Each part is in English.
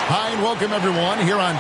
Hi, and welcome everyone here on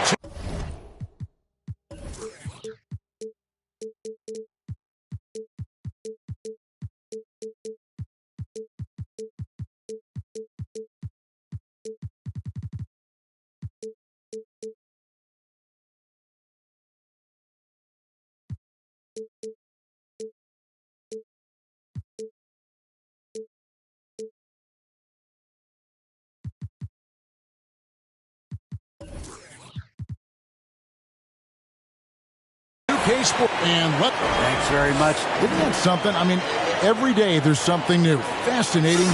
K-Sport. And thanks very much. Isn't that something? I mean, every day there's something new. Fascinating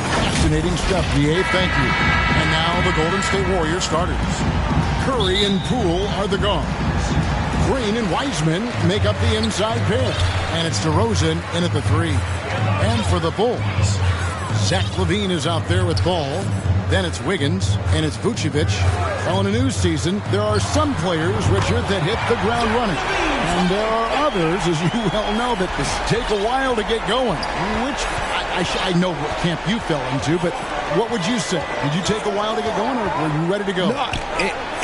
stuff, DA. Thank you. And now the Golden State Warriors starters. Curry and Poole are the guards. Green and Wiseman make up the inside pair. And it's DeRozan in at the 3. And for the Bulls, Zach LaVine is out there with ball. Then it's Wiggins, and it's Vucevic. Well, in a new season, there are some players, Richard, that hit the ground running. And there are others, as you well know, that take a while to get going. Which I know what camp you fell into, but what would you say? Did you take a while to get going, or were you ready to go? No,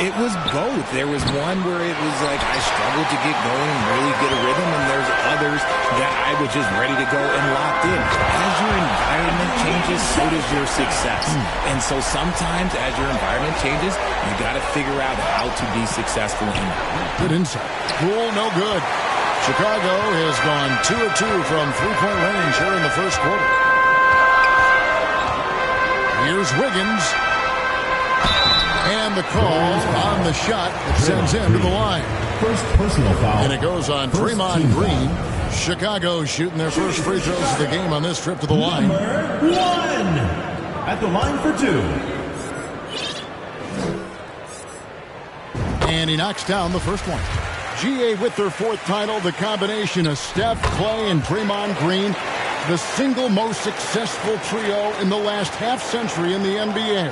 it was both. There was one where it was like I struggled to get going and really get a rhythm, and there's others that I was just ready to go and locked in. As your environment changes, so does your success. And so sometimes as your environment changes, you got to figure out how to be successful in it. Good insight. Poole, no good. Chicago has gone 2 of 2 from three-point range here in the first quarter. Here's Wiggins. And the call on the shot that sends him to the line. First personal foul. And it goes on Draymond Green. Chicago shooting their first free throws of the game on this trip to the line. Number 1 at the line for 2. And he knocks down the first one. GA with their 4th title, the combination of Steph, Clay, and Draymond Green, the single most successful trio in the last half-century in the NBA.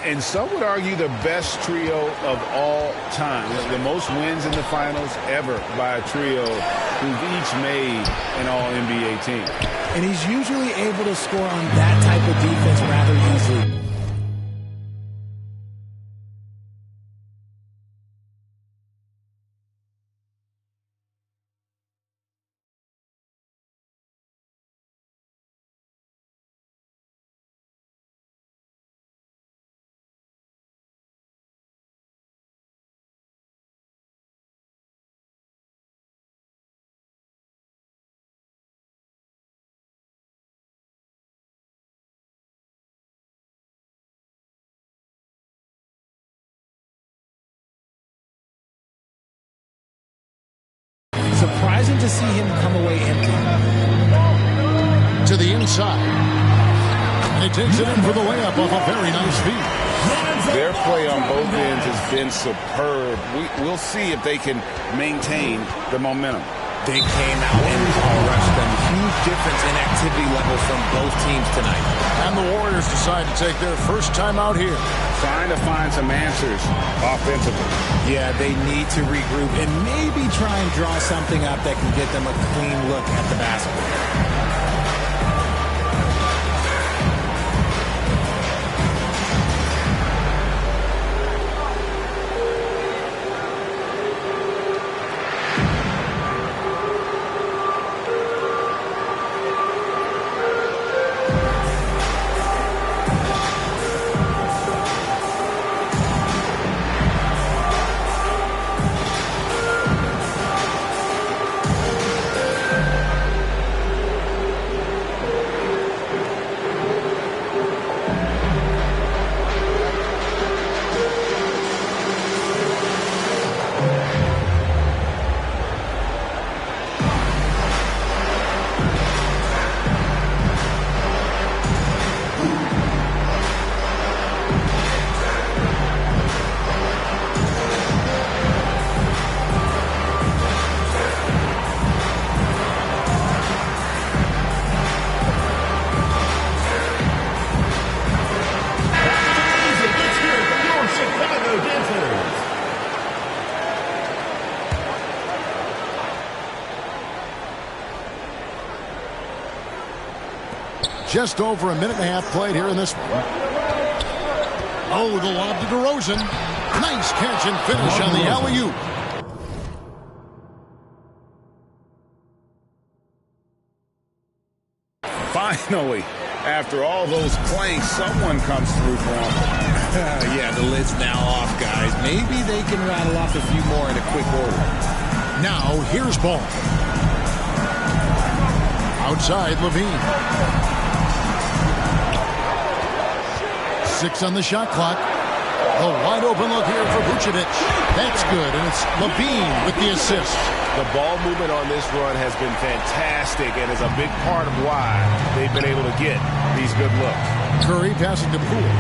And some would argue the best trio of all time. The most wins in the finals ever by a trio who've each made an All-NBA team. And he's usually able to score on that type of defense rather easily. Surprising to see him come away empty. To the inside. And he takes it in for the layup off a very nice feed. Their play on both ends has been superb. We'll see if they can maintain the momentum. They came out and rushed them. Huge difference in activity level from both teams tonight. And the Warriors decide to take their first time out here. Trying to find some answers offensively. Yeah, they need to regroup and maybe try and draw something up that can get them a clean look at the basket. Just over a minute and a half played here in this one. Oh, the lob to DeRozan. Nice catch and finish on the alley-oop. Finally, after all those planks, someone comes through for him. Yeah, the lid's now off, guys. Maybe they can rattle off a few more in a quick order. Now, here's ball. Outside, Levine. 6 on the shot clock. A wide open look here for Vucevic. That's good, and it's Levine with the assist. The ball movement on this run has been fantastic and is a big part of why they've been able to get these good looks. Curry passing to Poole.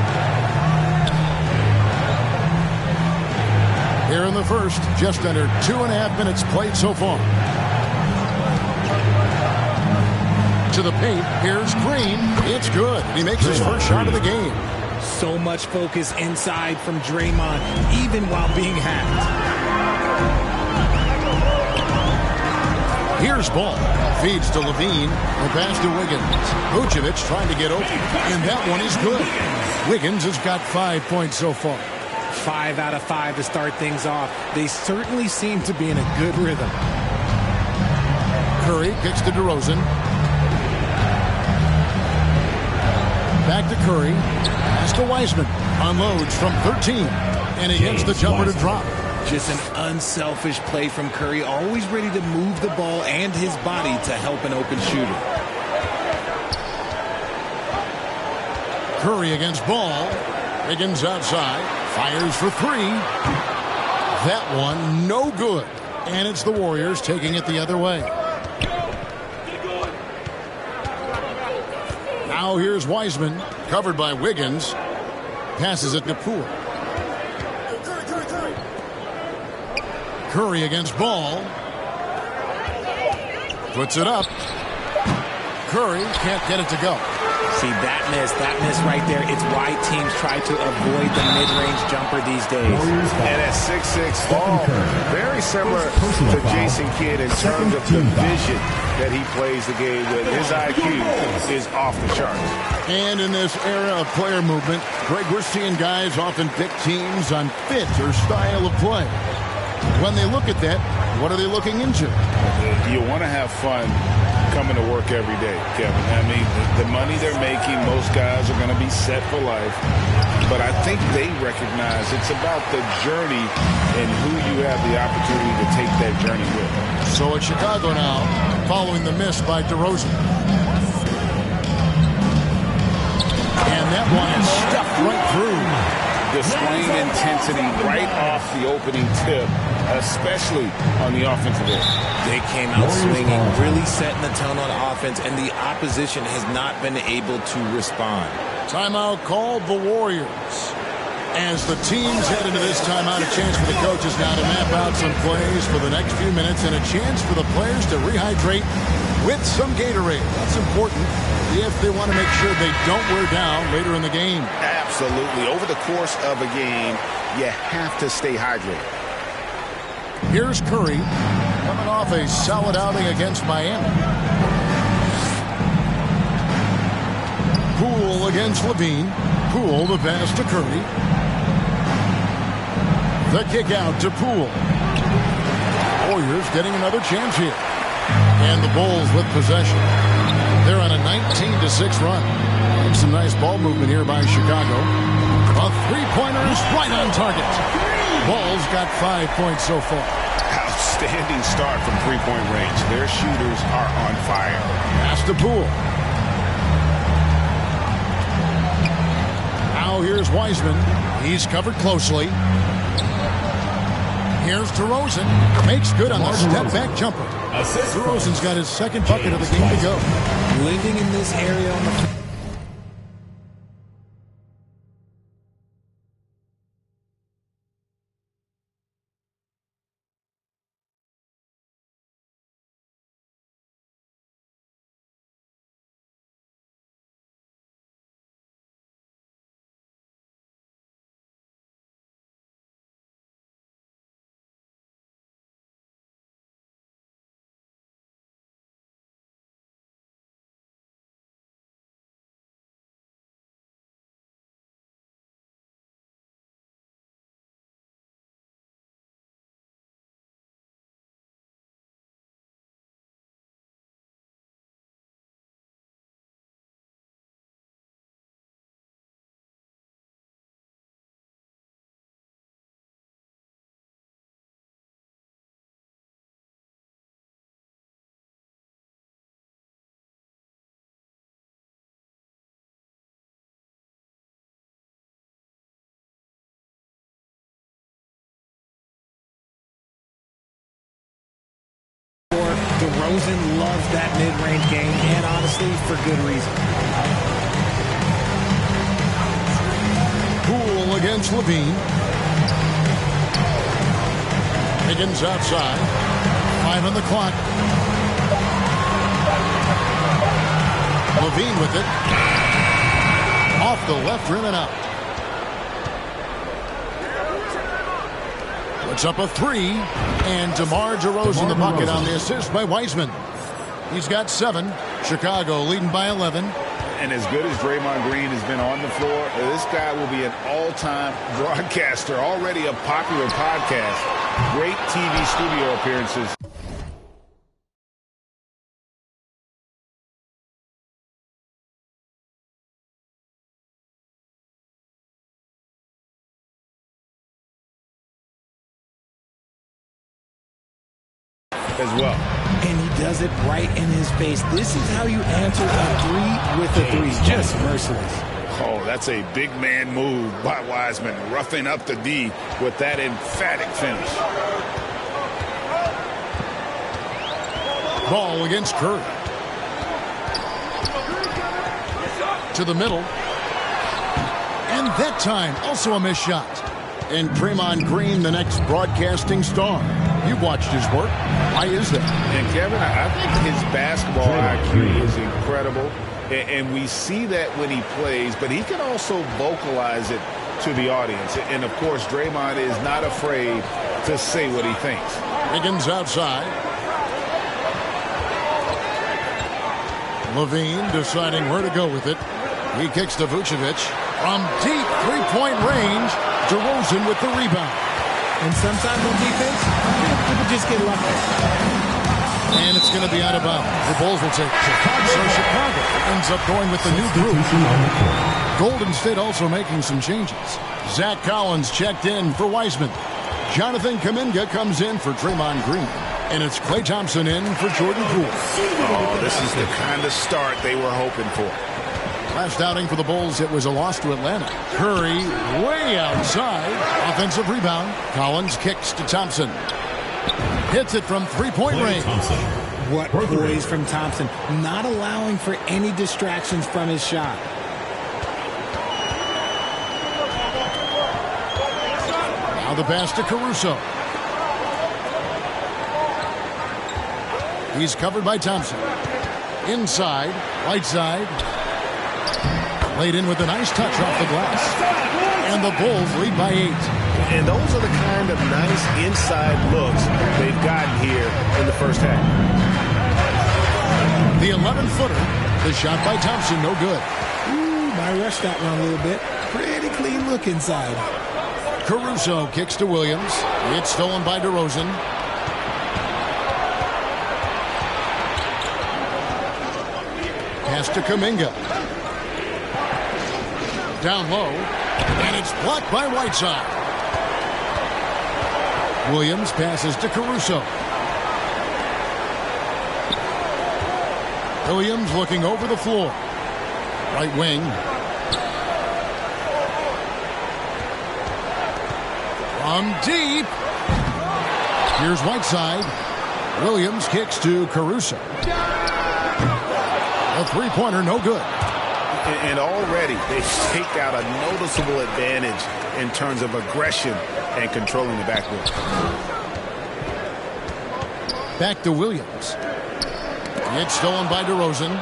Here in the first, just under 2.5 minutes played so far. To the paint, here's Green. It's good. He makes his first shot of the game. So much focus inside from Draymond, even while being hacked. Here's ball. Feeds to Levine. The pass to Wiggins. Vucevic trying to get open. And that one is good. Wiggins has got 5 points so far. 5 out of 5 to start things off. They certainly seem to be in a good rhythm. Curry kicks to DeRozan. Back to Curry. Pass to Wiseman. Unloads from 13. And he gets the jumper to drop. Just an unselfish play from Curry, always ready to move the ball and his body to help an open shooter. Curry against Ball. Wiggins outside. Fires for 3. That one no good. And it's the Warriors taking it the other way. Now here's Wiseman. Covered by Wiggins. Passes it to Poole. Curry against Ball. Puts it up. Curry can't get it to go. See, that miss right there. It's why teams try to avoid the mid-range jumper these days. And at 6'6", Ball, very similar to Jason Kidd in terms of the vision that he plays the game with. His IQ is off the charts. And in this era of player movement, Greg, we're seeing guys often pick teams on fit or style of play. When they look at that, what are they looking into? You want to have fun coming to work every day, Kevin. I mean, the money they're making, most guys are going to be set for life. But I think they recognize it's about the journey and who you have the opportunity to take that journey with. So it's Chicago now, following the miss by DeRozan. And that one is stuffed right through. Displaying intensity right off the opening tip, especially on the offensive end. They came out swinging, really setting the tone on offense, and the opposition has not been able to respond. Timeout called the Warriors. As the teams head into this timeout, a chance for the coaches now to map out some plays for the next few minutes and a chance for the players to rehydrate with some Gatorade. That's important if they want to make sure they don't wear down later in the game. Absolutely. Over the course of a game, you have to stay hydrated. Here's Curry coming off a solid outing against Miami. Poole against Levine. Poole the pass to Curry. The kick out to Poole. Warriors getting another chance here. And the Bulls with possession. They're on a 19-6 run. And some nice ball movement here by Chicago. A three-pointer is right on target. Bulls got 5 points so far. Outstanding start from three-point range. Their shooters are on fire. Pass to Poole. Now here's Wiseman. He's covered closely. Here's DeRozan. Makes good on the step-back jumper. DeRozan's got his second bucket of the game to go. Living in this area on the DeRozan loves that mid-range game, and honestly, for good reason. Poole against Levine. Higgins outside. 5 on the clock. Levine with it. Off the left rim and out. Puts up a 3. And DeMar DeRozan the bucket on the assist by Wiseman. He's got 7. Chicago leading by 11. And as good as Draymond Green has been on the floor, this guy will be an all-time broadcaster, already a popular podcast. Great TV studio appearances. As well. And he does it right in his face. This is how you answer a 3 with a 3. Just merciless. Oh, that's a big man move by Wiseman, roughing up the D with that emphatic finish. Ball against Curry. To the middle. And that time, also a missed shot. And Draymond Green, the next broadcasting star. You've watched his work. Why is that? And Kevin, I think his basketball IQ is incredible. And we see that when he plays, but he can also vocalize it to the audience. And, of course, Draymond is not afraid to say what he thinks. Higgins outside. Levine deciding where to go with it. He kicks to Vucevic. From deep three-point range, DeRozan with the rebound. And sometimes on defense, people just get lucky. And it's going to be out of bounds. The Bulls will take Chicago. So Chicago ends up going with the new group. Golden State also making some changes. Zach Collins checked in for Wiseman. Jonathan Kuminga comes in for Draymond Green. And it's Klay Thompson in for Jordan Poole. Oh, this is the kind of start they were hoping for. Last outing for the Bulls, it was a loss to Atlanta. Curry way outside. Offensive rebound. Collins kicks to Thompson. Hits it from three-point range. What poise from Thompson. Not allowing for any distractions from his shot. Now the pass to Caruso. He's covered by Thompson. Inside, right side. Laid in with a nice touch off the glass. And the Bulls lead by 8. And those are the kind of nice inside looks they've gotten here in the first half. The 11-footer, the shot by Thompson, no good. Ooh, might rush that one a little bit. Pretty clean look inside. Caruso kicks to Williams. It's stolen by DeRozan. Pass to Kuminga. Down low. And it's blocked by Whiteside. Williams passes to Caruso. Williams looking over the floor. Right wing. From deep. Here's Whiteside. Williams kicks to Caruso. A three-pointer, no good. And already they take out a noticeable advantage in terms of aggression and controlling the backcourt. Back to Williams. It's stolen by DeRozan.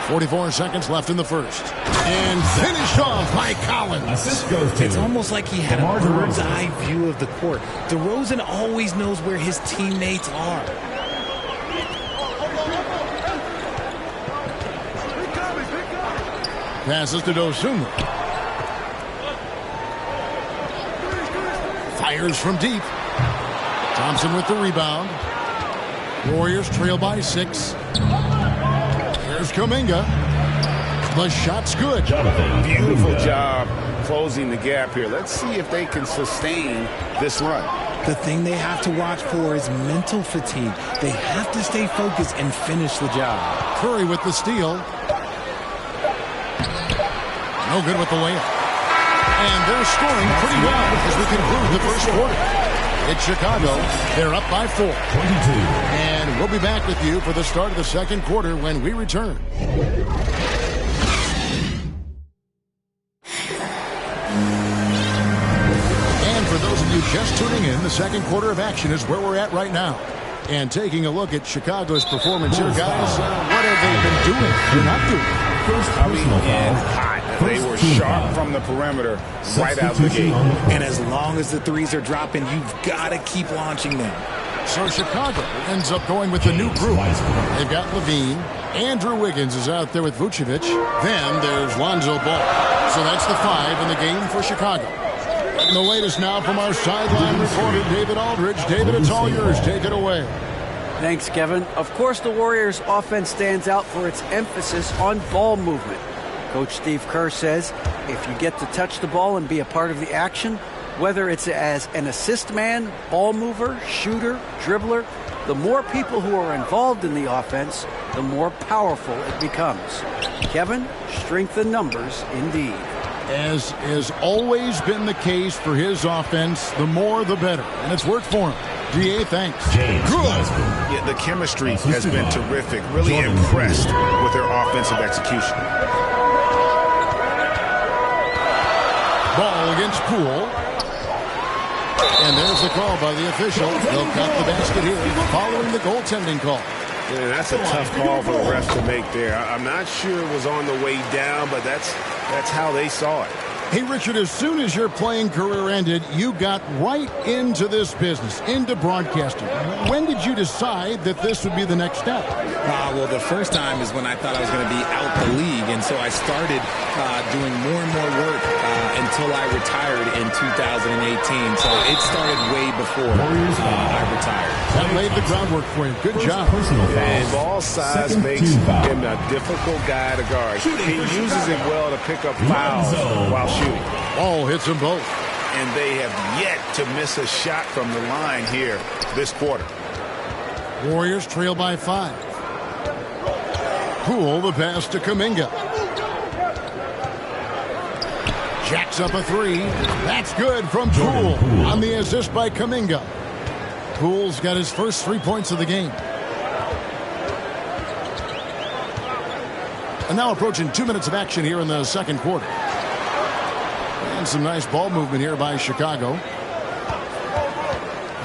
44 seconds left in the first. And finished off by Collins. It's almost like he had a bird's eye view of the court. DeRozan always knows where his teammates are. Passes to Dosunmu. Fires from deep. Thompson with the rebound. Warriors trail by 6. Here's Kuminga. The shot's good. Beautiful job closing the gap here. Let's see if they can sustain this run. The thing they have to watch for is mental fatigue. They have to stay focused and finish the job. Curry with the steal. No good with the layup. And they're scoring pretty well as we conclude the first quarter. It's Chicago. They're up by 4. 22. And we'll be back with you for the start of the second quarter when we return. And for those of you just tuning in, the second quarter of action is where we're at right now. And taking a look at Chicago's performance here, guys, what have they been doing? They're not doing. Coming in hot. They were sharp from the perimeter right out the gate. And as long as the threes are dropping, you've got to keep launching them. So Chicago ends up going with the new group. They've got Levine. Andrew Wiggins is out there with Vucevic. Then there's Lonzo Ball. So that's the 5 in the game for Chicago. And the latest now from our sideline reporter, David Aldridge. David, it's all yours. Take it away. Thanks, Kevin. Of course, the Warriors' offense stands out for its emphasis on ball movement. Coach Steve Kerr says if you get to touch the ball and be a part of the action, whether it's as an assist man, ball mover, shooter, dribbler, the more people who are involved in the offense, the more powerful it becomes. Kevin, strength in numbers indeed. As has always been the case for his offense, the more the better. And it's worked for him. DA, thanks. Good. Yeah, the chemistry has been terrific. Really impressed with their offensive execution. Ball against Poole. And there's the call by the official. They'll count the basket here following the goaltending call. Yeah, that's a tough call for the refs to make there. I'm not sure it was on the way down, but that's how they saw it. Hey, Richard, as soon as your playing career ended, you got right into this business, into broadcasting. When did you decide that this would be the next step? Well, the first time is when I thought I was going to be out the league, and so I started doing more and more work until I retired in 2018. So it started way before I retired. That laid the groundwork for you. Good job. And ball size makes him a difficult guy to guard. He uses it well to pick up fouls while shooting. Ball hits them both. And they have yet to miss a shot from the line here this quarter. Warriors trail by 5. Poole, the pass to Kuminga. Jacks up a 3. That's good from Poole on the assist by Kuminga. Poole's got his first 3 points of the game. And now approaching 2 minutes of action here in the second quarter. And some nice ball movement here by Chicago.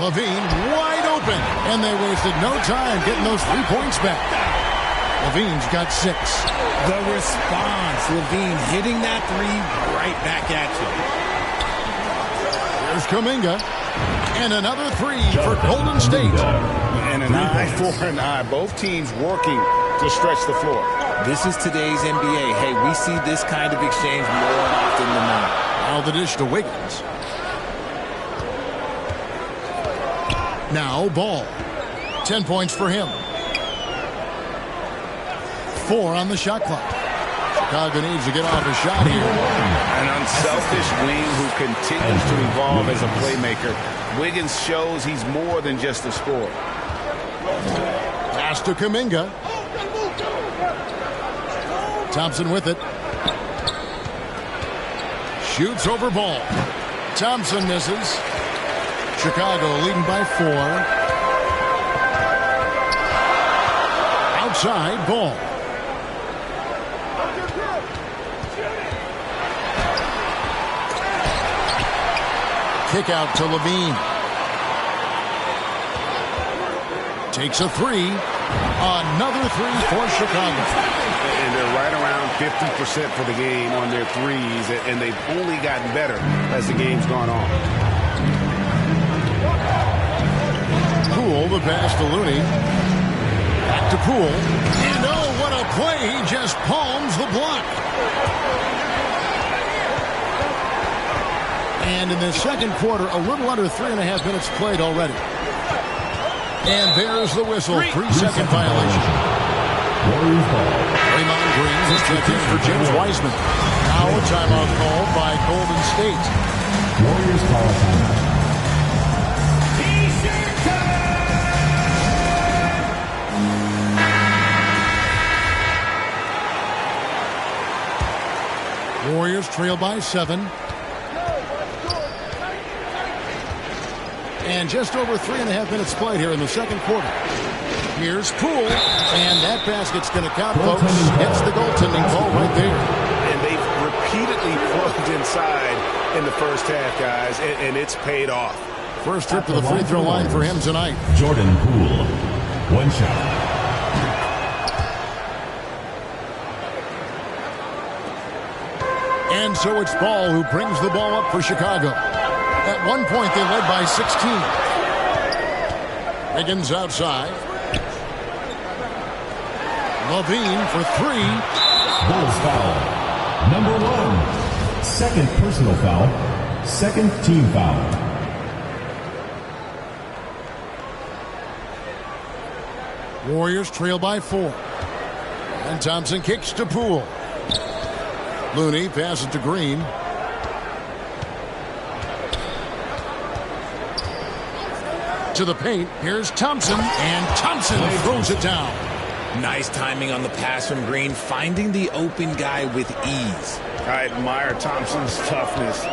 Levine wide open. And they wasted no time getting those 3 points back. Levine's got 6. The response, Levine hitting that 3 right back at you. There's Kuminga. And another 3 for Golden State. And an eye for an eye. Both teams working to stretch the floor. This is today's NBA. Hey, we see this kind of exchange more often than not. Now the dish to Wiggins. Now Ball. 10 points for him. 4 on the shot clock. Chicago needs to get off a shot here. An unselfish wing who continues to evolve as a playmaker. Wiggins shows he's more than just a scorer. Pass to Kuminga. Thompson with it. Shoots over Ball. Thompson misses. Chicago leading by 4. Outside, Ball. Kick out to Levine. Takes a 3. Another 3 for Chicago. And they're right around 50% for the game on their threes, and they've only gotten better as the game's gone on. Poole, the pass to Looney. Back to Poole. And oh, what a play. He just palms the block. And in the second quarter, a little under 3.5 minutes played already. And there's the whistle. 3-second violation. Draymond Green is checked in for James Wiseman. Now a timeout called by Golden State. Warriors call a timeout. Warriors trail by 7. And just over 3.5 minutes played here in the second quarter. Here's Poole, and that basket's going to count, folks. It's the goaltending call right there. And they've repeatedly plugged inside in the first half, guys, and it's paid off. First trip to the free throw line for him tonight. Jordan Poole, 1 shot. And so it's Ball who brings the ball up for Chicago. At one point, they led by 16. Higgins outside. Levine for 3. Bulls foul. Number 1. Second personal foul. Second team foul. Warriors trail by 4. And Thompson kicks to Poole. Looney passes to Green. To the paint. Here's Thompson. And Thompson throws it down. Nice timing on the pass from Green, finding the open guy with ease. I admire Thompson's toughness.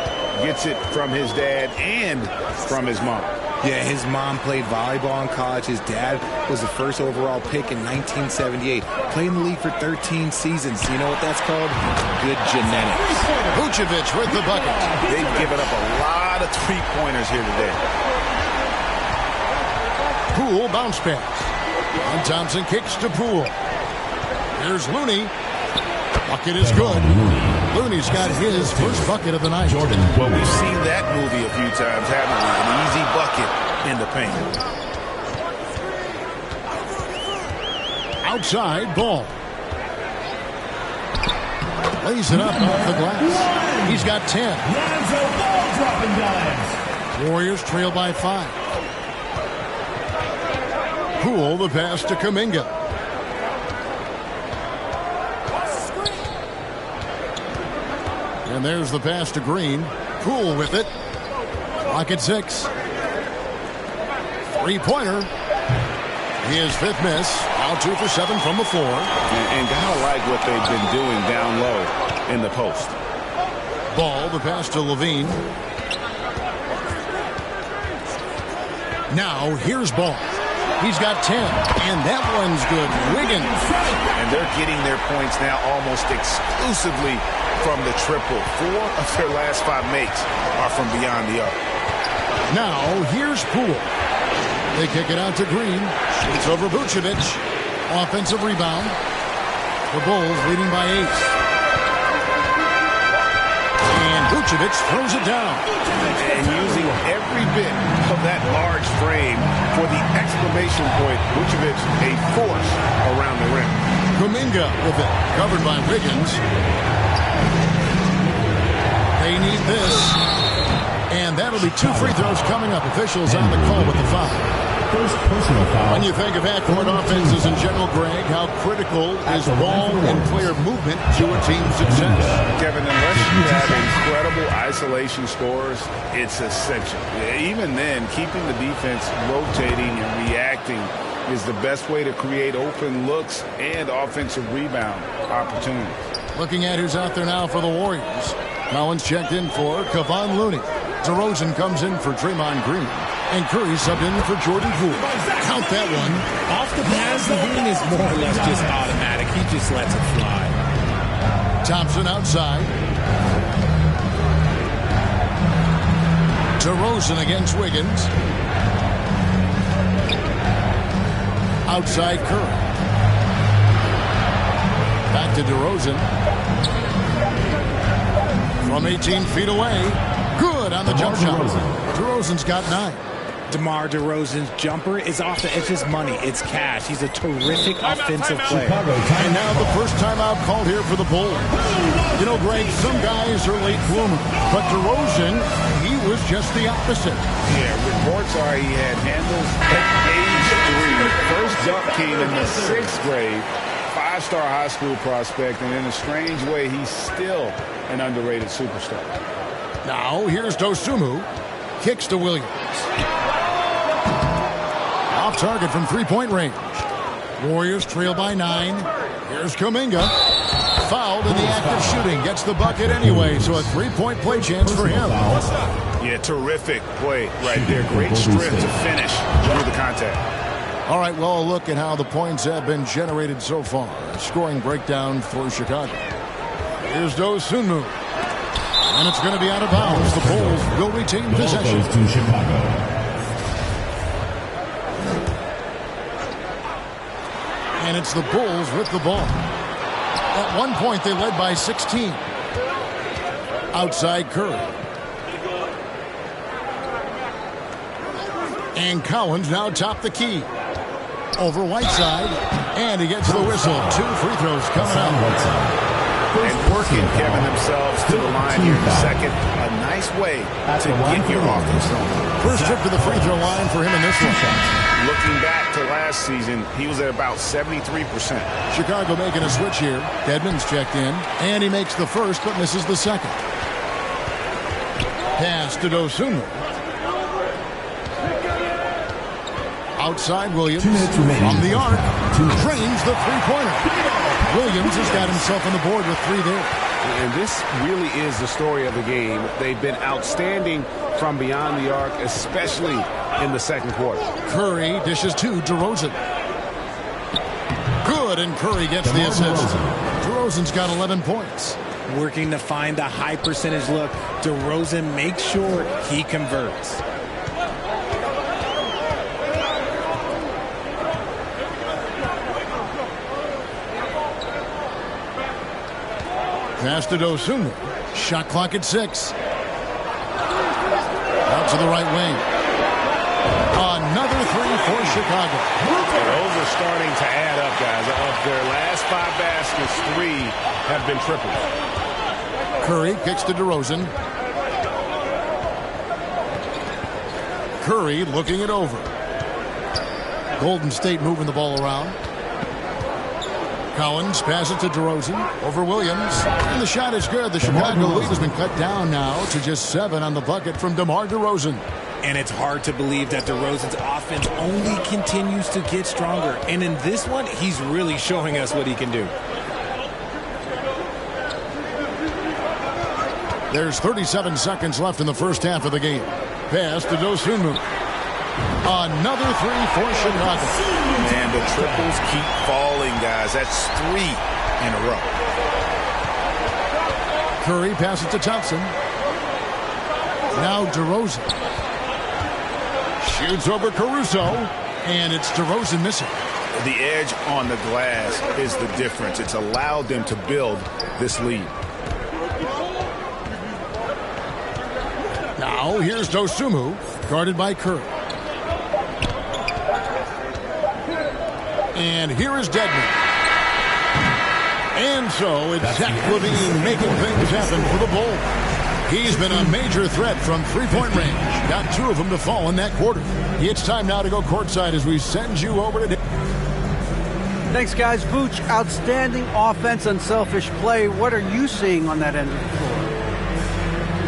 Gets it from his dad and from his mom. Yeah, his mom played volleyball in college. His dad was the first overall pick in 1978. Played in the league for 13 seasons. You know what that's called? Good genetics. Vucevic with the bucket. They've given up a lot of three-pointers here today. Poole bounce pass. And Thompson kicks to Poole. Here's Looney. Bucket is good. Looney's got his first bucket of the night. Jordan, well, we've seen that movie a few times, haven't we? An easy bucket in the paint. Outside, Ball. Lays it up off the glass. He's got 10. Warriors trail by 5. Poole, the pass to Kuminga. And there's the pass to Green. Poole with it. Clock at 6. Three-pointer. His 5th miss. Now 2 for 7 from the floor. And gotta like what they've been doing down low in the post. Ball, the pass to Levine. Now here's Ball. He's got 10, and that one's good. Wiggins. And they're getting their points now almost exclusively from the triple. 4 of their last 5 makes are from beyond the arc. Now here's Poole. They kick it out to Green. It's over Vucevic. Offensive rebound. The Bulls leading by 8. And Vucevic throws it down. And using every bit of that large frame for the exclamation point, Vucevic a force around the rim. Kuminga with it, covered by Wiggins. They need this. And that'll be 2 free throws coming up. Officials on the call with the foul. First personal foul. When you think of half-court offenses in general, Greg, how critical is ball and player movement to a team's success? Kevin, unless you have incredible isolation scores, it's essential. Even then, keeping the defense rotating and reacting is the best way to create open looks and offensive rebound opportunities. Looking at who's out there now for the Warriors. Collins checked in for Kevon Looney. DeRozan comes in for Draymond Green. And Curry subbed in for Jordan Poole. Count that one. Off the pass, Levine is more or less just automatic. He just lets it fly. Thompson outside. DeRozan against Wiggins. Outside Curry. Back to DeRozan. From 18 feet away. Good on the jump shot. DeRozan's got 9. DeMar DeRozan's jumper is off the edge. It's money. It's cash. He's a terrific offensive player. And now the first timeout called here for the Bulls. You know, Greg, some guys are late bloomers, but DeRozan, he was just the opposite. Yeah, reports are he had handles at age 3. First jump came in the 6th grade. 5-star high school prospect, and in a strange way, he's still an underrated superstar. Now, here's Dosunmu. Kicks to Williams. Off target from 3-point range. Warriors trail by 9. Here's Kuminga. Fouled in the act of shooting. Gets the bucket anyway, so a three-point play chance for him. Yeah, terrific play right there. Great strength to finish through the contact. All right, well, a look at how the points have been generated so far. A scoring breakdown for Chicago. Here's Dosunmu. And it's going to be out of bounds. The Bulls will retain possession. Goes to Chicago. And it's the Bulls with the ball. At one point, they led by 16. Outside Curry. And Collins now top the key. Over Whiteside. And he gets the whistle. 2 free throws coming out. And working, Kevin, themselves to the line here in the second. A nice way to get your offense on. First trip to the free throw line for him in this one. Looking back to last season, he was at about 73%. Chicago making a switch here. Dedmon's checked in. And he makes the first but misses the second. Pass to Dosunmu. Outside Williams. 2 minutes remaining. From the arc. Drains the three-pointer. Williams has got himself on the board with 3 there. And this really is the story of the game. They've been outstanding from beyond the arc, especially in the second quarter. Curry dishes to DeRozan. Good, and Curry gets the assist. DeRozan's got 11 points. Working to find a high percentage look. DeRozan makes sure he converts. Pass to Dosunmu. Shot clock at 6. Out to the right wing. Another 3 for Chicago. Those are starting to add up, guys. Of their last 5 baskets, 3 have been triples. Curry kicks to DeRozan. Curry looking it over. Golden State moving the ball around. Collins passes it to DeRozan over Williams. And the shot is good. The Chicago lead has been cut down now to just 7 on the bucket from DeMar DeRozan. And it's hard to believe that DeRozan's offense only continues to get stronger. And in this one, he's really showing us what he can do. There's 37 seconds left in the first half of the game. Pass to Dosunmu. Another 3 for Chicago. Man, the triples keep falling, guys. That's 3 in a row. Curry passes to Thompson. Now DeRozan. Shoots over Caruso. And it's DeRozan missing. The edge on the glass is the difference. It's allowed them to build this lead. Now here's Dosunmu, guarded by Curry. And here is Dedmon. And so it's Zach LaVine making things happen for the Bulls. He's been a major threat from three-point range. Got 2 of them to fall in that quarter. It's time now to go courtside as we send you over to... Thanks, guys. Vooch, outstanding offense, unselfish play. What are you seeing on that end of the floor?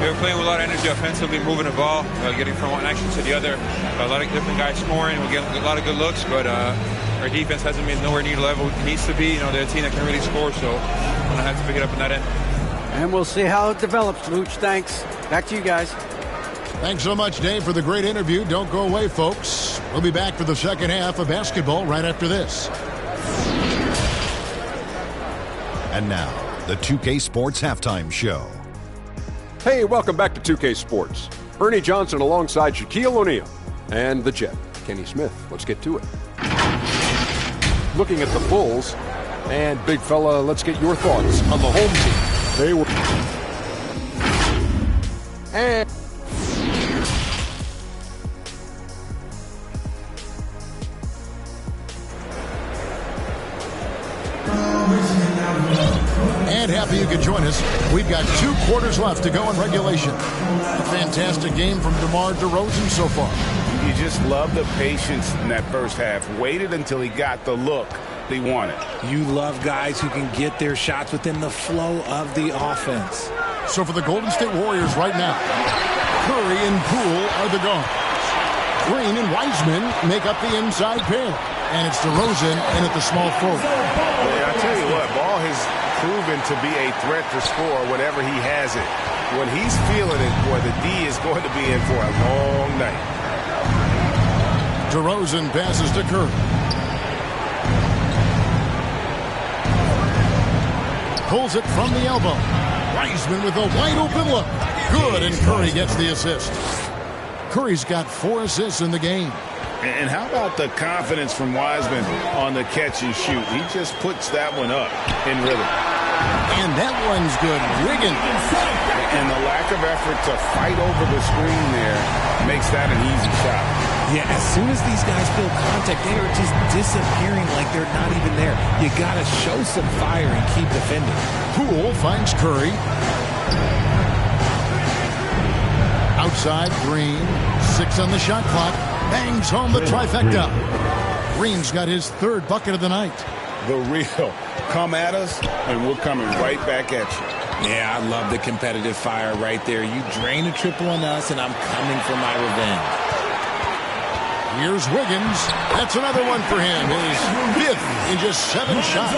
We're playing with a lot of energy offensively, moving the ball, getting from one action to the other. A lot of different guys scoring. We're getting a lot of good looks, but our defense hasn't been nowhere near the level it needs to be. You know, they're a team that can really score, so I'm going to have to pick it up in that end. And we'll see how it develops, Vooch. Thanks. Back to you guys. Thanks so much, Dave, for the great interview. Don't go away, folks. We'll be back for the second half of basketball right after this. And now, the 2K Sports Halftime Show. Hey, welcome back to 2K Sports. Ernie Johnson alongside Shaquille O'Neal and the Jet, Kenny Smith. Let's get to it. Looking at the Bulls, and big fella, let's get your thoughts on the home team. They were... And... And happy you could join us. We've got 2 quarters left to go in regulation. A fantastic game from DeMar DeRozan so far. You just love the patience in that first half. Waited until he got the look he wanted. You love guys who can get their shots within the flow of the offense. So for the Golden State Warriors right now, Curry and Poole are the guards. Green and Wiseman make up the inside pair. And it's DeRozan in at the small forward. Yeah, I tell you what, Ball has proven to be a threat to score whenever he has it. When he's feeling it, boy, the D is going to be in for a long night. DeRozan passes to Curry. Pulls it from the elbow. Wiseman with a wide open look. Good, and Curry gets the assist. Curry's got 4 assists in the game. And how about the confidence from Wiseman on the catch and shoot? He just puts that one up in rhythm. And that one's good. Wiggins. And the lack of effort to fight over the screen there makes that an easy shot. Yeah, as soon as these guys feel contact, they are just disappearing like they're not even there. You got to show some fire and keep defending. Poole finds Curry. Outside, Green. 6 on the shot clock. Bangs home the trifecta. Green's got his 3rd bucket of the night. The real. Come at us, and we're coming right back at you. Yeah, I love the competitive fire right there. You drain a triple on us, and I'm coming for my revenge. Here's Wiggins. That's another one for him. His 5th in just 7 shots.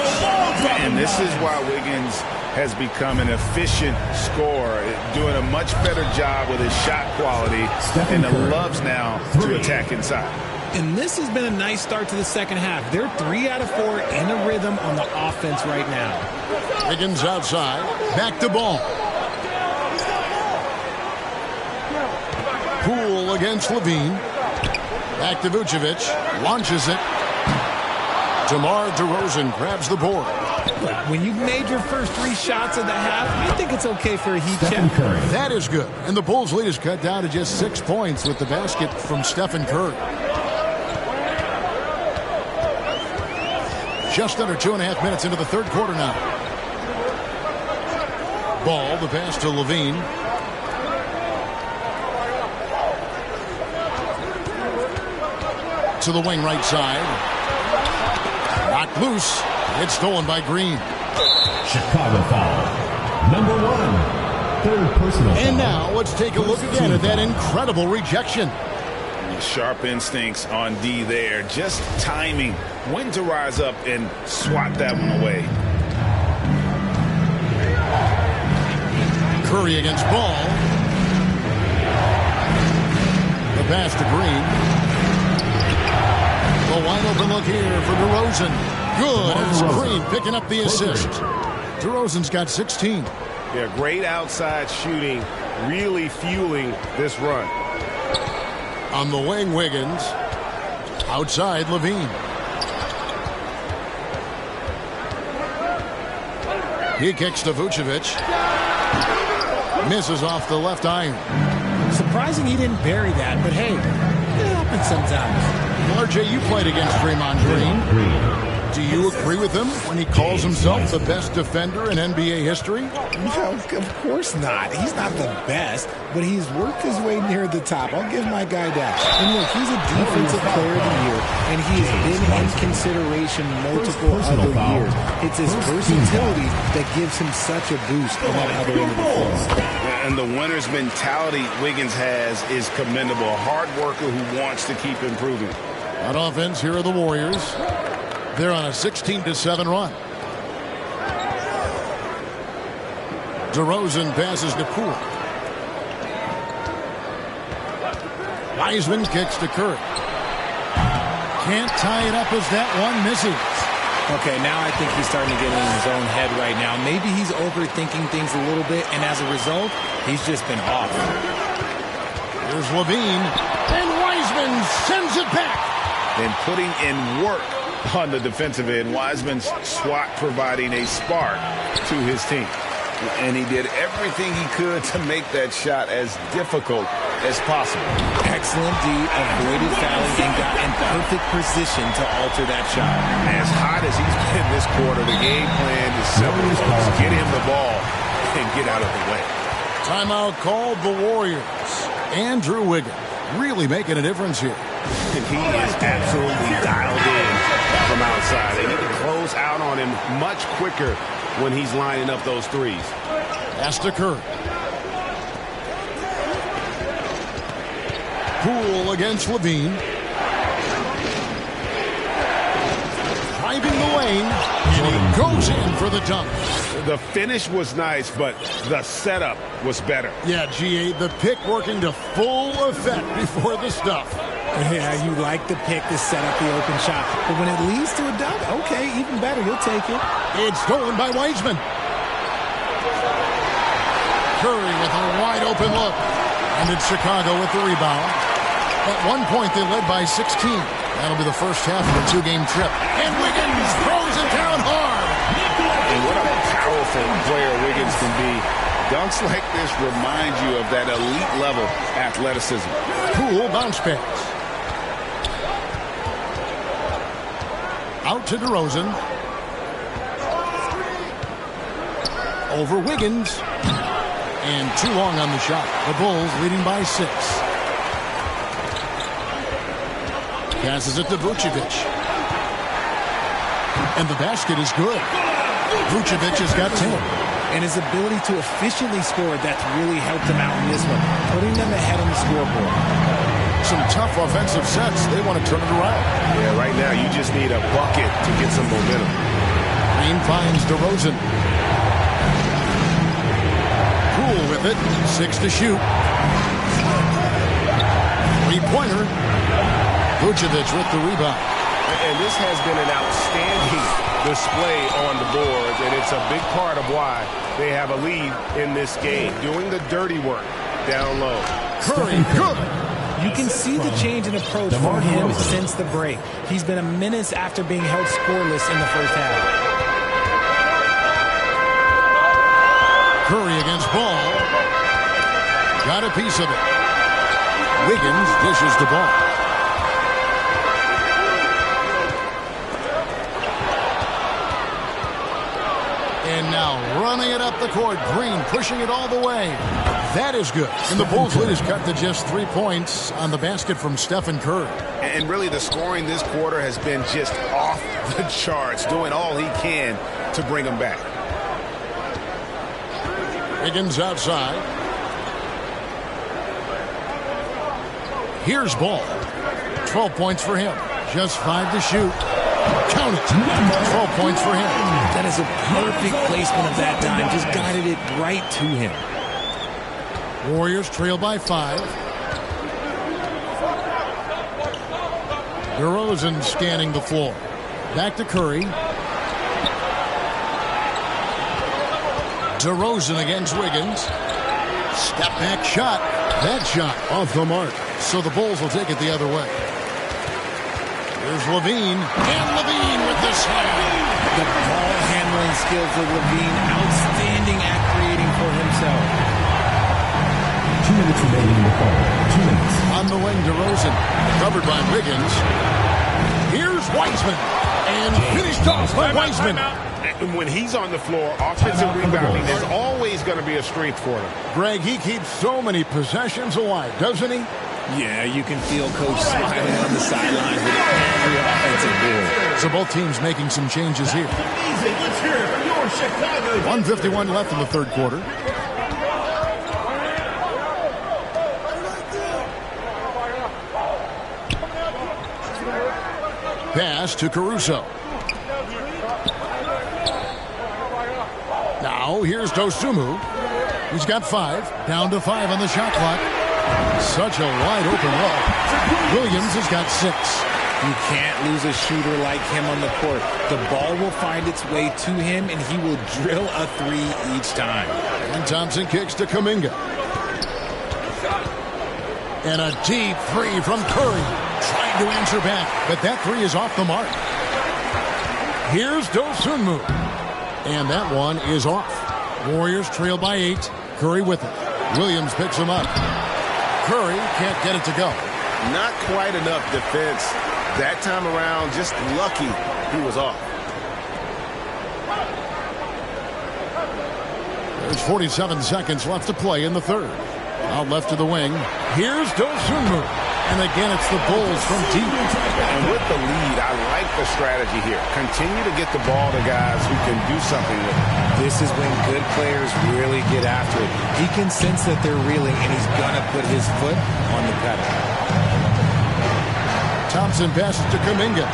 And this is why Wiggins has become an efficient scorer, doing a much better job with his shot quality, and loves now to attack inside. And this has been a nice start to the second half. They're 3 out of 4 in a rhythm on the offense right now. Wiggins outside. Back to Ball. Poole against Levine. Back to Vucevic. Launches it. DeMar DeRozan grabs the board. When you've made your first 3 shots of the half, I think it's okay for a heat check. That is good. And the Bulls' lead is cut down to just 6 points with the basket from Stephen Curry. Just under 2.5 minutes into the 3rd quarter now. Ball, the pass to Levine. To the wing right side. Knocked loose. It's stolen by Green. Chicago foul. Number 1. 3rd personal foul. And now let's take a look again at that incredible rejection. Sharp instincts on D there. Just timing when to rise up and swat that one away. Curry against Ball. The pass to Green. A wide open look here for DeRozan. Good. It's Green picking up the assist. DeRozan's got 16. Yeah, great outside shooting, really fueling this run. On the wing, Wiggins. Outside, Levine. He kicks to Vucevic. Misses off the left iron. Surprising he didn't bury that, but hey, it happens sometimes. RJ, you played against Draymond Green. Do you agree with him when he calls himself the best defender in NBA history? No, of course not. He's not the best, but he's worked his way near the top. I'll give my guy that. And look, he's a defensive player of the year, and he has been in consideration multiple other years. It's his versatility that gives him such a boost on that other end of the floor. And the winner's mentality Wiggins has is commendable. A hard worker who wants to keep improving. On offense, here are the Warriors. They're on a 16-7 run. DeRozan passes to Poole. Wiseman kicks to Curry. Can't tie it up as that one misses. Okay, now I think he's starting to get in his own head right now. Maybe he's overthinking things a little bit, and as a result, he's just been off. Here's Levine, and Wiseman sends it back. And putting in work on the defensive end. Wiseman's swat providing a spark to his team. And he did everything he could to make that shot as difficult as possible. Excellent D, avoided fouling and got in perfect position to alter that shot. As hot as he's been this quarter, the game plan is simple. Get him the ball and get out of the way. Timeout called the Warriors. Andrew Wiggins really making a difference here. And he is absolutely dialed in from outside. They need to close out on him much quicker when he's lining up those threes. Pass to Curry. Poole against Levine. Driving the lane. he goes in for the dunk. The finish was nice, but the setup was better. Yeah, GA, the pick working to full effect before the stuff. Yeah, you like the pick to set up the open shot. But when it leads to a dunk, okay, even better. You'll take it. It's stolen by Wiseman. Curry with a wide open look. And it's Chicago with the rebound. At one point, they led by 16. That'll be the first half of a two-game trip. And Wiggins throws it down hard. And what a powerful player Wiggins can be. Dunks like this remind you of that elite level athleticism. Cool bounce pass. Out to DeRozan. Over Wiggins. And too long on the shot. The Bulls leading by 6. Passes it to Vucevic. And the basket is good. Vucevic has got 10. And his ability to efficiently score, that's really helped him out in this one, putting them ahead on the scoreboard. Some tough offensive sets. They want to turn it around. Yeah, right now you just need a bucket to get some momentum. Green finds DeRozan. Poole with it. 6 to shoot. Three-pointer. Vucevic with the rebound. And this has been an outstanding display on the boards, and it's a big part of why they have a lead in this game, doing the dirty work down low. Curry, good. You can see the change in approach from him since the break. He's been a menace after being held scoreless in the first half. Curry against Ball. Got a piece of it. Wiggins dishes the ball. And now running it up the court. Green pushing it all the way. That is good. And the Bulls lead is cut to just 3 points on the basket from Stephen Curry. And really the scoring this quarter has been just off the charts, doing all he can to bring them back. Wiggins outside. Here's Ball. 12 points for him. Just 5 to shoot. Count it. 12 points for him. That is a perfect placement of that dime. Just guided it right to him. Warriors trail by 5. DeRozan scanning the floor. Back to Curry. DeRozan against Wiggins. Step back shot. That shot off the mark. So the Bulls will take it the other way. Here's Levine. And Levine with the slam. The ball handling skills of Levine, outstanding at creating for himself. 2 minutes remaining in the quarter. 2 minutes. On the wing, DeRozan. Covered by Wiggins. Here's Wiseman. And finished off by Wiseman. And when he's on the floor, offensive rebounding is always going to be a strength for him. Greg, he keeps so many possessions alive, doesn't he? Yeah, you can feel Coach smiling on the sideline with every offensive board. So both teams making some changes here. 1:51 left in the third quarter. Pass to Caruso. Now here's Dosunmu. He's got 5. Down to 5 on the shot clock. Such a wide open look. Williams has got 6. You can't lose a shooter like him on the court. The ball will find its way to him, and he will drill a 3 each time. And Thompson kicks to Kuminga. And a deep 3 from Curry. Trying to answer back, but that 3 is off the mark. Here's Dosunmu. And that one is off. Warriors trail by 8. Curry with it. Williams picks him up. Curry can't get it to go. Not quite enough defense that time around. Just lucky he was off. There's 47 seconds left to play in the third. Out left to the wing. Here's Dosunmu. And again, it's the Bulls from deep. And with the lead, I like the strategy here. Continue to get the ball to guys who can do something with it. This is when good players really get after it. He can sense that they're reeling, and he's going to put his foot on the pedal. Thompson passes to Kuminga.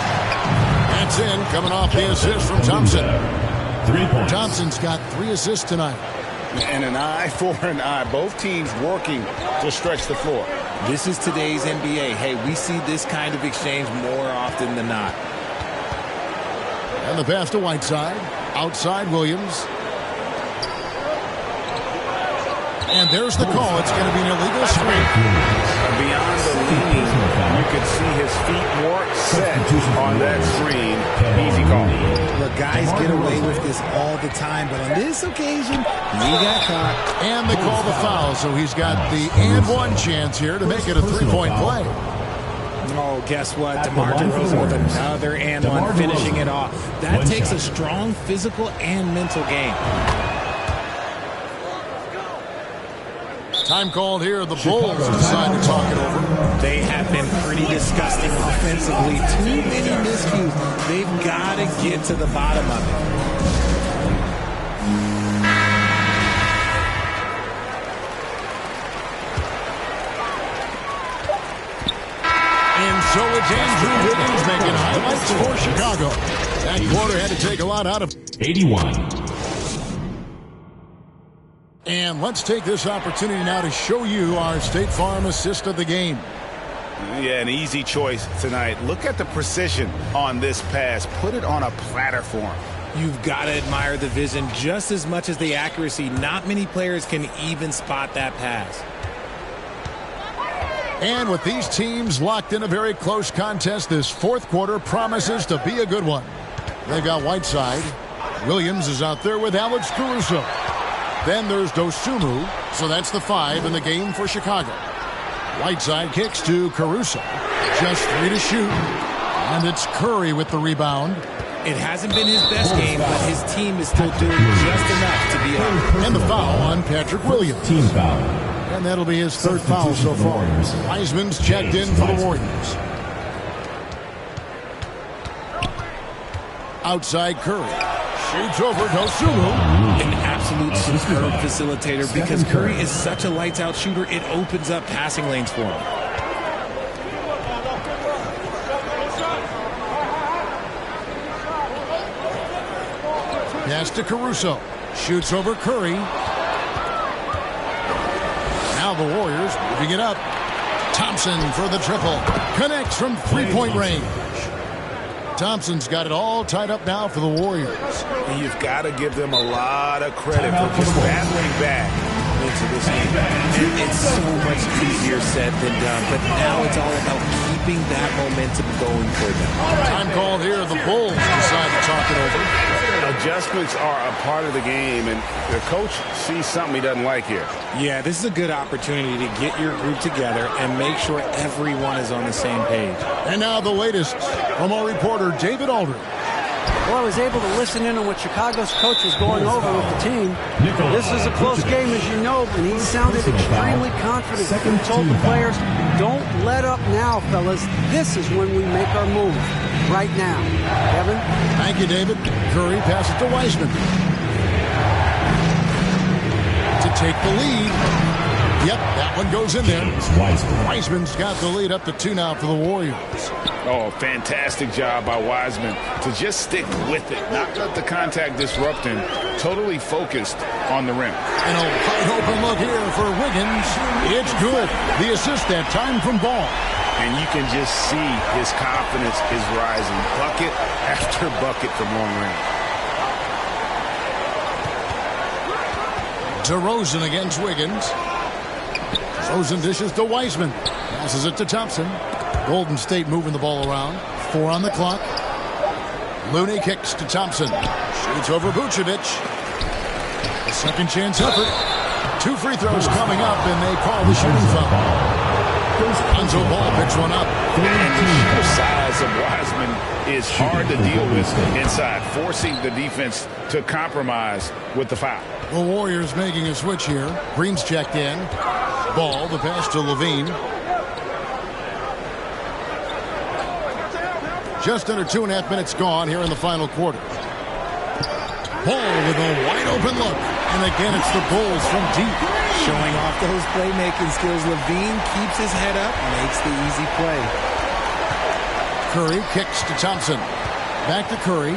That's in, coming off the assist from Thompson. 3 points. Thompson's got 3 assists tonight. And an eye for an eye. Both teams working to stretch the floor. This is today's NBA. Hey, we see this kind of exchange more often than not. And the pass to Whiteside. Outside Williams. And there's the call. It's going to be an illegal screen. Beyond the leaning, you could see his feet weren't set on that screen. Easy call. Look, guys get away with this all the time, but on this occasion, he got caught. And they call the foul, so he's got the and one chance here to make it a 3-point play. Oh, guess what? DeMar DeRozan with another and one, finishing it off. That takes a strong physical and mental game. Time called here. The Bulls decide to talk it over. They have been pretty disgusting offensively. Too many miscues. They've got to get to the bottom of it. And so it's Andrew Wiggins making highlights for Chicago. That quarter had to take a lot out of 81. And let's take this opportunity now to show you our State Farm assist of the game. Yeah, an easy choice tonight. Look at the precision on this pass. Put it on a platter for him. You've got to admire the vision just as much as the accuracy. Not many players can even spot that pass. And with these teams locked in a very close contest, this fourth quarter promises to be a good one. They've got Whiteside. Williams is out there with Alex Caruso. Then there's Dosunmu, so that's the 5 in the game for Chicago. Whiteside kicks to Caruso. Just 3 to shoot. And it's Curry with the rebound. It hasn't been his best game, but his team is still doing just enough to be up. And the foul on Patrick Williams. Team foul. And that'll be his third foul so far. Wiseman's checked in for the Warriors. Outside Curry. Shoots over Dosunmu. An absolute superb facilitator because Curry is such a lights-out shooter, it opens up passing lanes for him. Pass to Caruso. Shoots over Curry. Now the Warriors moving it up. Thompson for the triple. Connects from three-point range. Thompson's got it all tied up now for the Warriors. And you've got to give them a lot of credit for just battling back into this game. It's so much easier said than done, but now it's all about keeping that momentum going for them. Time called here. The Bulls decide to talk it over. Adjustments are a part of the game, and the coach sees something he doesn't like here. Yeah, this is a good opportunity to get your group together and make sure everyone is on the same page. And now the latest from our reporter, David Aldridge. Well, I was able to listen in on what Chicago's coach was going over with the team. This is a close game, as you know, and he sounded extremely confident. He told the players, don't let up now, fellas. This is when we make our move. Right now. Kevin? Thank you, David. Curry passes to Wiseman. To take the lead. Yep, that one goes in there. Wiseman's got the lead up to 2 now for the Warriors. Oh, fantastic job by Wiseman to just stick with it, not let the contact disrupt him. Totally focused on the rim. And a wide open look here for Wiggins. It's good. The assist that time from Ball. And you can just see his confidence is rising. Bucket after bucket from long range. DeRozan against Wiggins. DeRozan dishes to Wiseman. Passes it to Thompson. Golden State moving the ball around. 4 on the clock. Looney kicks to Thompson. Shoots over Vucevic. A second chance effort. 2 free throws coming up, and they call the shooting foul. Lonzo Ball picks one up. And the sheer size of Wiseman is hard to deal with inside, forcing the defense to compromise with the foul. The Warriors making a switch here. Green's checked in. Ball, the pass to Levine. Just under 2.5 minutes gone here in the final quarter. Ball with a wide open look. And again, it's the Bulls from deep. Showing off those playmaking skills. Levine keeps his head up, makes the easy play. Curry kicks to Thompson. Back to Curry.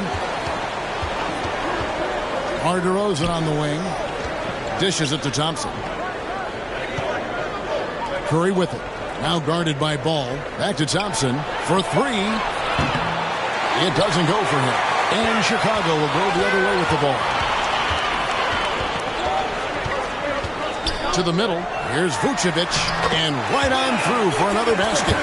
DeRozan on the wing. Dishes it to Thompson. Curry with it. Now guarded by Ball. Back to Thompson for three. It doesn't go for him. And Chicago will go the other way with the ball. To the middle. Here's Vucevic. And right on through for another basket.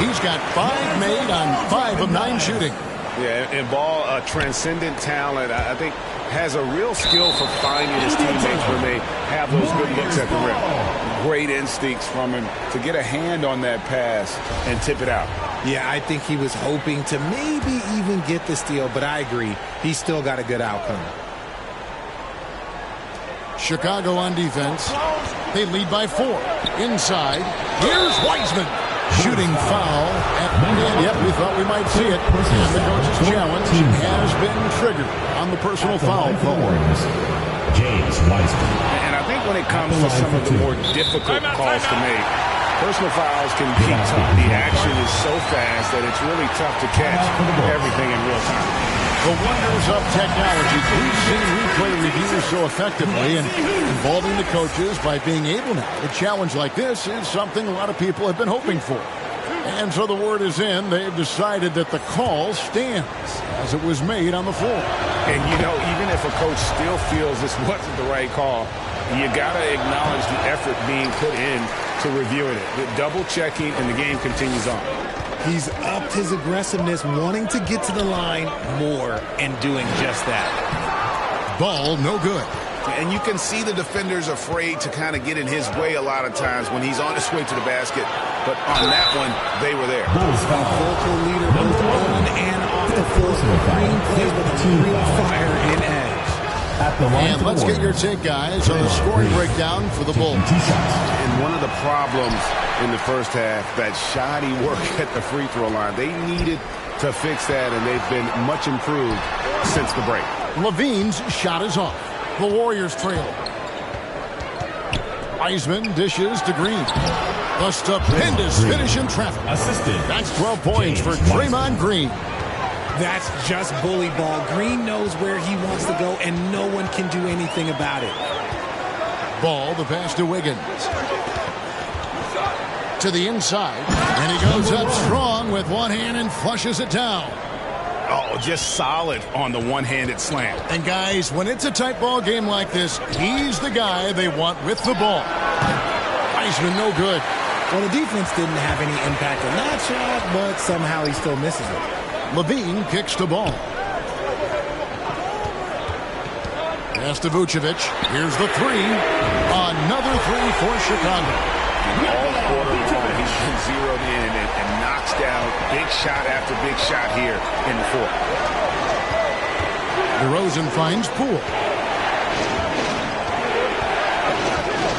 He's got 5 made on 5 of 9 shooting. Yeah, and Ball, a transcendent talent, I think, has a real skill for finding his teammates when they have those good looks at the rim. Great instincts from him to get a hand on that pass and tip it out. Yeah, I think he was hoping to maybe even get the steal, but I agree. He's still got a good outcome. Chicago on defense. They lead by 4. Inside. Here's Wiseman. Shooting foul. And yep, we thought we might see it. And the coach's challenge has been triggered on the personal foul call. James Wiseman. And I think when it comes to some of the more difficult calls to make, personal fouls can be tough. The action is so fast that it's really tough to catch everything in real time. The wonders of technology. We've seen replay reviews so effectively and involving the coaches by being able now. A challenge like this is something a lot of people have been hoping for. And so the word is in. They've decided that the call stands as it was made on the floor. And, you know, even if a coach still feels this wasn't the right call, you got to acknowledge the effort being put in to reviewing it. The double checking, and the game continues on. He's upped his aggressiveness, wanting to get to the line more and doing just that. Ball, no good. And you can see the defenders afraid to kind of get in his way a lot of times when he's on his way to the basket. But on that one, they were there. A vocal leader both on and off the floor. Green plays with a real fire and edge. And let's get your take, guys, on the scoring breakdown for the Bulls. And one of the problems in the first half, that shoddy work at the free throw line. They needed to fix that, and they've been much improved since the break. Levine's shot is off. The Warriors trail. Wiseman dishes to Green. The stupendous finish in traffic. Assisted. That's 12 points for Draymond Green. That's just bully ball. Green knows where he wants to go, and no one can do anything about it. Ball, the pass to Wiggins. To the inside, and he goes up strong with one hand and flushes it down. Oh, just solid on the one-handed slam. And guys, when it's a tight ball game like this, he's the guy they want with the ball. Wiseman, no good. Well, the defense didn't have any impact on that shot, but somehow he still misses it. Levine kicks the ball. Pass to Vucevic. Here's the three. Another three for Chicago. All quarter long, he's been zeroed in and knocks down big shot after big shot here in the fourth. DeRozan finds Poole.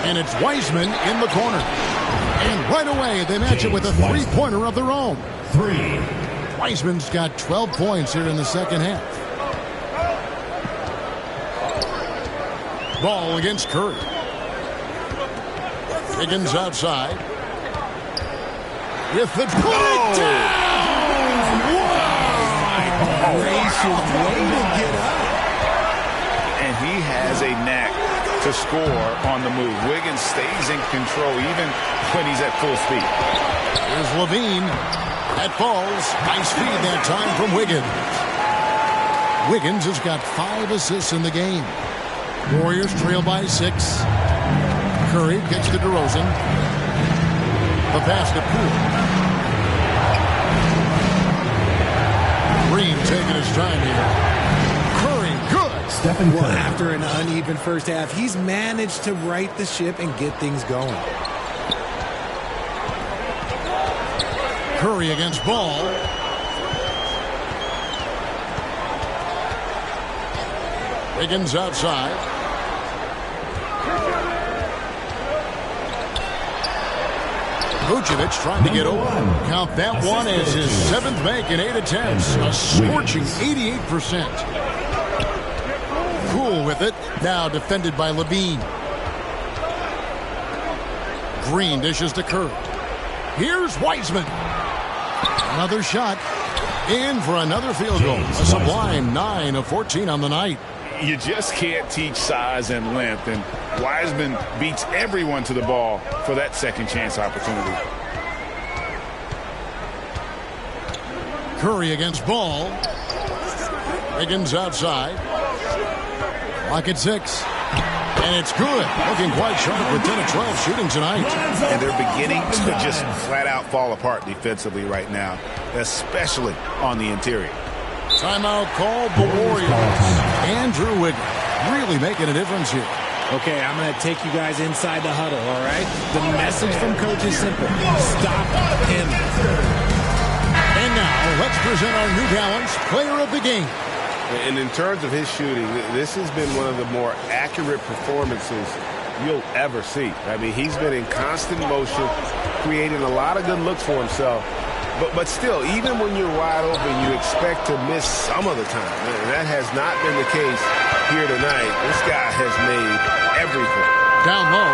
And it's Wiseman in the corner. And right away, they match it with a three-pointer of their own. Wiseman's got 12 points here in the second half. Ball against Curry. Wiggins outside. With the put it down! Wow! Gracious way to get up. And he has a knack to score on the move. Wiggins stays in control even when he's at full speed. Here's Levine. That falls. Nice feed that time from Wiggins. Wiggins has got 5 assists in the game. Warriors trail by 6. Curry kicks to DeRozan. The pass to Poole. Green taking his time here. Curry, good. Stephen Well, Curry. after an uneven first half, he's managed to right the ship and get things going. Curry against Ball. Wiggins outside. Vucevic trying to get open. Count that one as his 7th make in 8 attempts. A scorching 88%. Cool with it. Now defended by Levine. Green dishes to Curry. Here's Wiseman. Another shot. In for another field goal. A sublime 9 of 14 on the night. You just can't teach size and length, and Wiseman beats everyone to the ball for that second chance opportunity. Curry against Ball. Wiggins outside. Lock at 6. And it's good. Looking quite sharp with 10 of 12 shooting tonight. And they're beginning to just flat out fall apart defensively right now, especially on the interior. Timeout called the Warriors. Andrew Wiggins really making a difference here. Okay, I'm going to take you guys inside the huddle, all right? The message from coach is simple. Stop him. And now, let's present our New Balance Player of the Game. And in terms of his shooting, this has been one of the more accurate performances you'll ever see. I mean, he's been in constant motion, creating a lot of good looks for himself. But still, even when you're wide open, you expect to miss some of the time. And that has not been the case here tonight. This guy has made everything. Down low,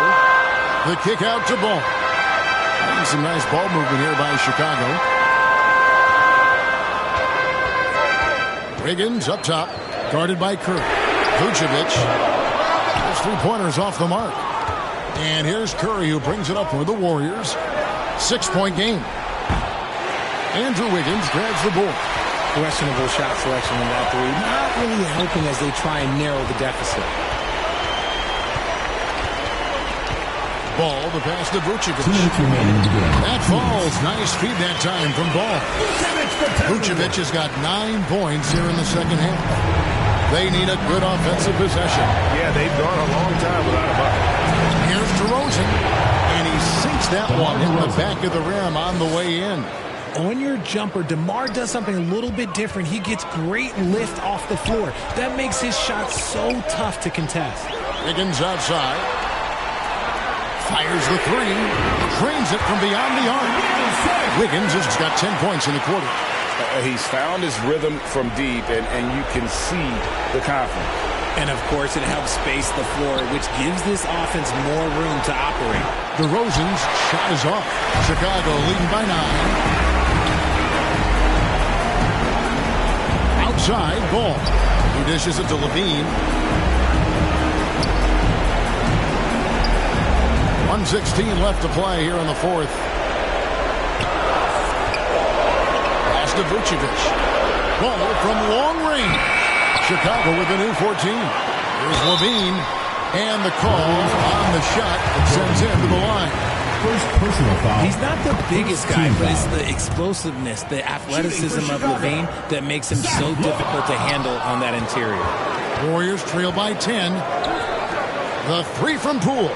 the kick out to Ball. Some nice ball movement here by Chicago. Wiggins up top, guarded by Curry. Vucevic. Those three-pointers off the mark. And here's Curry, who brings it up for the Warriors. 6-point game. Andrew Wiggins grabs the board. Questionable shot selection in that three. Not really helping as they try and narrow the deficit. Ball, the pass to Vucevic. That falls. Nice feed that time from Ball. Vucevic has got 9 points here in the second half. They need a good offensive possession. Yeah, they've gone a long time without a bucket. Here's DeRozan. And he sinks that one in the back of the rim on the way in. On your jumper, DeMar does something a little bit different. He gets great lift off the floor. That makes his shot so tough to contest. Wiggins outside. Fires the three. Drains it from beyond the arc. Wiggins has got 10 points in the quarter. He's found his rhythm from deep, and you can see the confidence. And, of course, it helps space the floor, which gives this offense more room to operate. DeRozan's shot is off. Chicago leading by 9. Outside, Ball. He dishes it to Levine. 1:16 left to play here in the fourth. Pass to Vucevic. Ball from long range. Chicago with a new 14. Here's Levine. And the call on the shot that sends him to the line. First personal foul. He's not the biggest guy, but it's the explosiveness, the athleticism of Levine that makes him so difficult to handle on that interior. Warriors trail by 10. The three from Poole.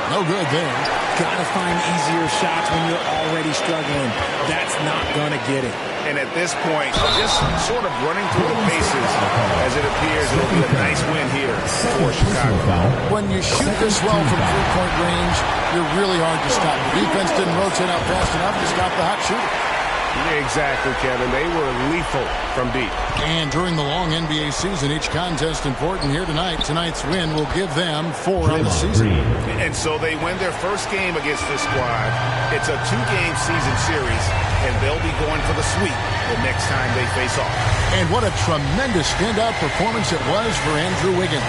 No good there. Gotta find easier shots when you're already struggling. That's not gonna get it. And at this point, just sort of running through the paces, as it appears it'll be a nice win here for Chicago. When you shoot this well from three-point range, you're really hard to stop. The defense didn't rotate out fast enough to stop the hot shooter. Yeah, exactly, Kevin. They were lethal from deep. And during the long NBA season, each contest important here tonight. Tonight's win will give them 4 on the season. And so they win their first game against this squad. It's a 2-game season series, and they'll be going for the sweep the next time they face off. And what a tremendous standout performance it was for Andrew Wiggins.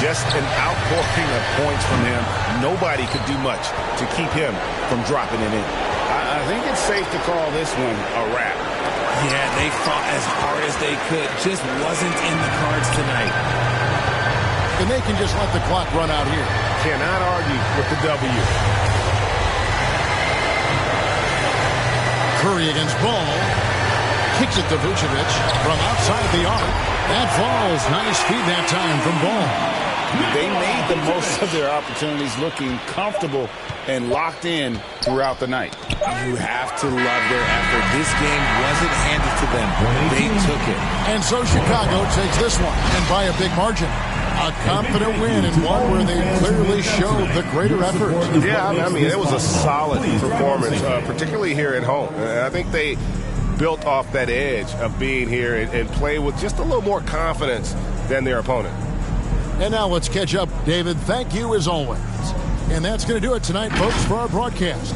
Just an outpouring of points from him. Nobody could do much to keep him from dropping it in. I think it's safe to call this one a wrap. Yeah, they fought as hard as they could. Just wasn't in the cards tonight. And they can just let the clock run out here. Cannot argue with the W. Curry against Ball. Kicks it to Vucevic from outside the arc. That falls. Nice feed that time from Ball. They made the most of their opportunities, looking comfortable and locked in throughout the night. You have to love their effort. This game wasn't handed to them. They took it. And so Chicago takes this one, and by a big margin. A confident win, and one where they clearly showed the greater effort. Yeah, I mean, it was a solid performance, particularly here at home. I think they built off that edge of being here and play with just a little more confidence than their opponent. And now let's catch up. David, thank you as always. And that's going to do it tonight, folks, for our broadcast.